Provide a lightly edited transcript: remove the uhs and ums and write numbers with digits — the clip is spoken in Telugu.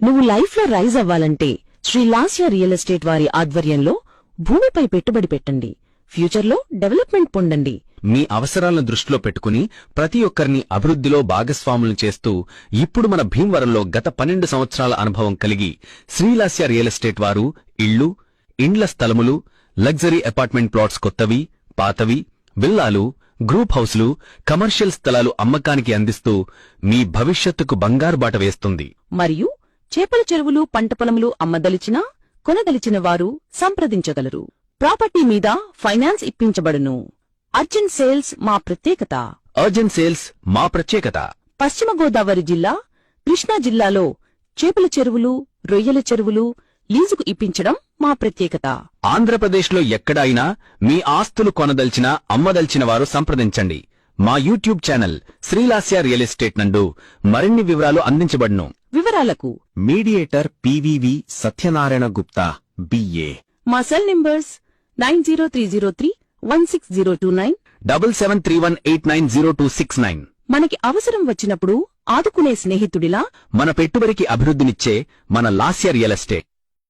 నువ్వు లైఫ్లో రైజ్ అవ్వాలంటే శ్రీలాస్య రియల్ ఎస్టేట్ వారి ఆధ్వర్యంలో భూమిపై పెట్టుబడి పెట్టండి. ఫ్యూచర్లో డెవలప్మెంట్ పొందండి. మీ అవసరాలను దృష్టిలో పెట్టుకుని ప్రతి ఒక్కరిని అభివృద్ధిలో భాగస్వాములను చేస్తూ ఇప్పుడు మన భీమవరంలో గత 12 సంవత్సరాల అనుభవం కలిగి శ్రీలాస్య రియల్ ఎస్టేట్ వారు ఇళ్లు, ఇండ్ల స్థలములు, లగ్జరీ అపార్ట్మెంట్ ప్లాట్స్ కొత్తవి, పాతవి, విల్లాలు, గ్రూప్ హౌస్లు, కమర్షియల్ స్థలాలు అమ్మకానికి అందిస్తూ మీ భవిష్యత్తుకు బంగారు బాట వేస్తుంది. మరియు చేపల చెరువులు, పంట పొలములు అమ్మదలిచినా కొనదలిచిన వారు సంప్రదించగలరు. ప్రాపర్టీ మీద ఫైనాన్స్ ఇప్పించబడును. అర్జెంట్ సేల్స్ మా ప్రత్యేకత. అర్జెంట్ సేల్స్ మా ప్రత్యేకత. పశ్చిమ గోదావరి జిల్లా, కృష్ణా జిల్లాలో చేపల చెరువులు, రొయ్యల చెరువులు లీజుకు ఇప్పించడం మా ప్రత్యేకత. ఆంధ్రప్రదేశ్లో ఎక్కడ అయినా మీ ఆస్తులు కొనదల్చిన, అమ్మదల్చిన వారు సంప్రదించండి. మా YouTube channel Srilasya real estate నందు మరిన్ని వివరాలు అందించబడును. వివరాలకు mediator PVV Satyanarayana Gupta BA. మా సెల్ నంబర్స్ 9030316029, 7731890269. మనకి అవసరం వచ్చినప్పుడు ఆదుకునే స్నేహితుడిలా మన పెట్టుబడికి అభివృద్ధినిచ్చే మన లాస్య రియల్ ఎస్టేట్.